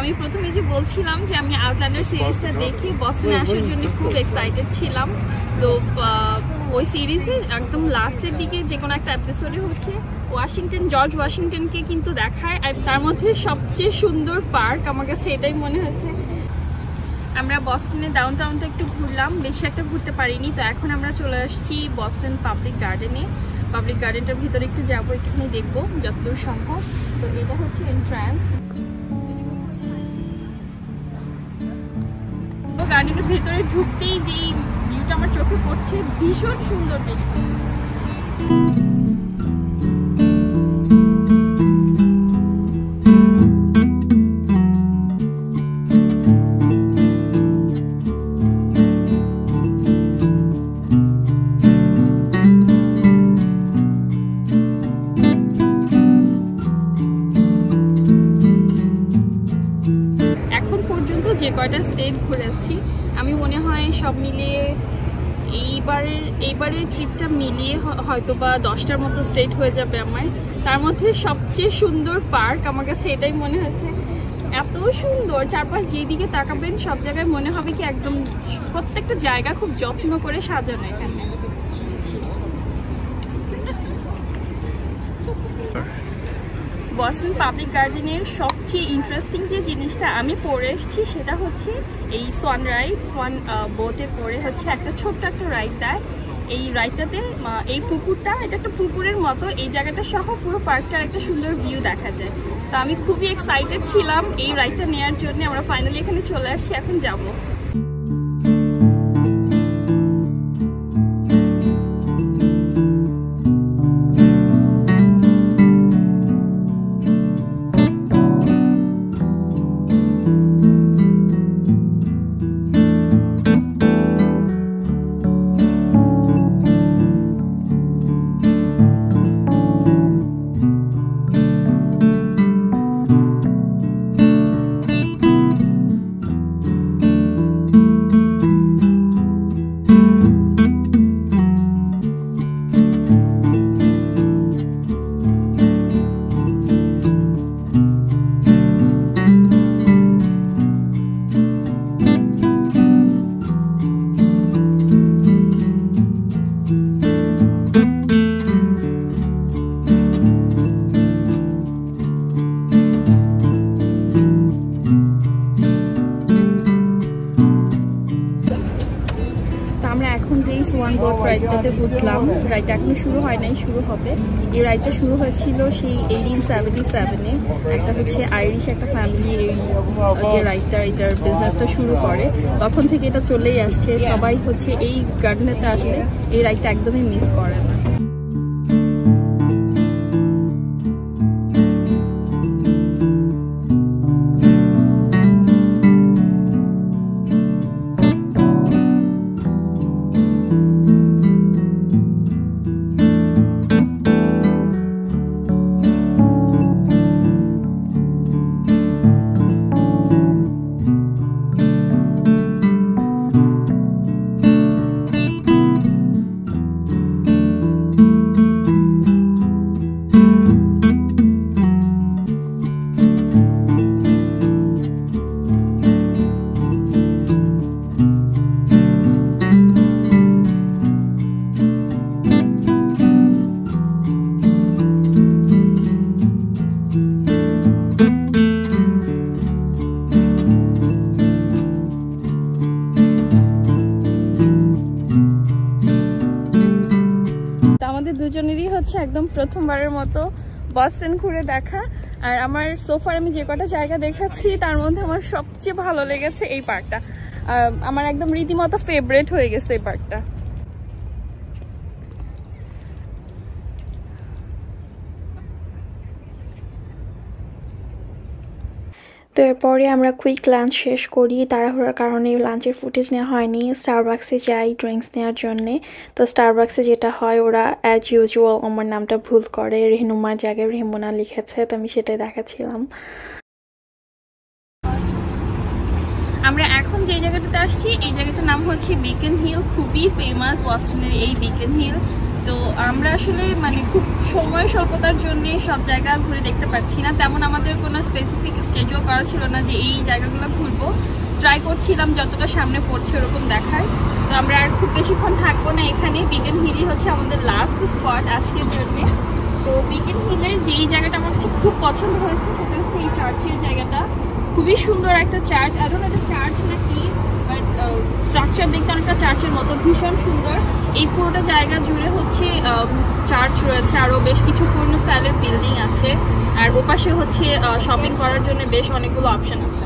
আমি প্রথমে যে বলছিলাম যে আমি আউটল্যান্ডার সিরিজটা দেখে বস্টনে আসার জন্য খুব এক্সাইটেড ছিলাম। তো ওই সিরিজে একদম লাস্টের দিকে যে কোনো একটা এপিসোডে হচ্ছে জর্জ ওয়াশিংটনকে কিন্তু দেখায়, আর তার মধ্যে সবচেয়ে সুন্দর পার্ক আমার কাছে এটাই মনে হয়েছে। আমরা বস্টনের ডাউনটাউনটা একটু ঘুরলাম, বেশি একটা ঘুরতে পারিনি। তো এখন আমরা চলে আসছি বস্টন পাবলিক গার্ডেনে। পাবলিক গার্ডেনটার ভিতরে একটু যাবো, একটুখানি দেখবো যতদূর সম্ভব। তো এটা হচ্ছে এন্ট্রান্স। তো গার্ডেনের ভেতরে ঢুকতেই যেই ভিউটা আমার চোখে পড়ছে, ভীষণ সুন্দর দেখতে। যে কয়টা স্টেট ঘুরেছি আমি মনে হয় সব মিলিয়ে এইবারের ট্রিপটা মিলিয়ে হয়তো বা 10টার মতো স্টেট হয়ে যাবে আমার। তার মধ্যে সবচেয়ে সুন্দর পার্ক আমার কাছে এটাই মনে হয়েছে। এত সুন্দর, চারপাশ যেদিকে তাকাবেন সব জায়গায় মনে হবে কি একদম প্রত্যেকটা জায়গা খুব যত্ন করে সাজানো এখানে। বস্টন পাবলিক গার্ডেনের সবচেয়ে ইন্টারেস্টিং যে জিনিসটা আমি পড়ে এসেছি সেটা হচ্ছে এই সোয়ান বোটে পড়ে হচ্ছে একটা ছোট্ট একটা রাইড দেয়। এই রাইডটাতে এই পুকুরটা, এটা একটা পুকুরের মতো, এই জায়গাটা সহ পুরো পার্কটার একটা সুন্দর ভিউ দেখা যায়। তো আমি খুবই এক্সাইটেড ছিলাম এই রাইডটা নেওয়ার জন্য। আমরা ফাইনালি এখানে চলে আসছি, এখন যাবো। সোয়ান বোট রাইডটাতে উঠলাম। রাইডটা এখনো শুরু হয় নাই, শুরু হবে। এই রাইডটা শুরু হয়েছিল সেই 1877-এ। একটা হচ্ছে আইরিশ একটা ফ্যামিলি এই যে রাইডটা, এটার বিজনেসটা শুরু করে, তখন থেকে এটা চলেই আসছে। সবাই হচ্ছে এই গার্ডেনেতে আসলে এই রাইডটা একদমই মিস করে না। দুজনেরই হচ্ছে একদম প্রথমবারের মতো বস্টন ঘুরে দেখা। আর আমার সোফার আমি যে কটা জায়গা দেখাচ্ছি তার মধ্যে আমার সবচেয়ে ভালো লেগেছে এই পার্কটা। আমার একদম রীতিমতো ফেভারিট হয়ে গেছে এই পার্কটা। তো এরপরে আমরা কুইক লাঞ্চ শেষ করি। তাড়াহুড়ার কারণে লাঞ্চের ফুটেজ নেওয়া হয়নি। স্টারবাক্সে যাই ড্রিঙ্কস নেওয়ার জন্যে। তো স্টারবাক্সে যেটা হয়, ওরা অ্যাজ ইউজুয়াল আমার নামটা ভুল করে, রেহনুমার জায়গায় রেহমুনা লিখেছে। তো আমি সেটাই দেখাচ্ছিলাম। আমরা এখন যে জায়গাটাতে আসছি এই জায়গাটার নাম হচ্ছে বিকন হিল। খুবই ফেমাস বস্টনের এই বিকন হিল। তো আমরা আসলে মানে খুব সময় স্বল্পতার জন্য সব জায়গা ঘুরে দেখতে পাচ্ছি না, তেমন আমাদের কোনো স্পেসিফিক স্কেজুয়াল করা ছিল না যে এই জায়গাগুলো ঘুরবো। ট্রাই করছিলাম যতটা সামনে পড়ছে ওরকম দেখার। তো আমরা আর খুব বেশিক্ষণ থাকবো না এখানে। বিগন হিলই হচ্ছে আমাদের লাস্ট স্পট আজকের জন্য। তো বিগন হিলের যেই জায়গাটা আমার কাছে খুব পছন্দ হয়েছে সেটা হচ্ছে এই চার্চের জায়গাটা। খুবই সুন্দর একটা চার্চ, আর একটা চার্চ নাকি স্ট্রাকচার দেখতে অনেকটা চার্চের মতো, ভীষণ সুন্দর। এই পুরোটা জায়গা জুড়ে হচ্ছে চার্চ রয়েছে, আরও বেশ কিছু পুরনো স্টাইলের বিল্ডিং আছে, আর ওপাশে হচ্ছে শপিং করার জন্য বেশ অনেকগুলো অপশন আছে।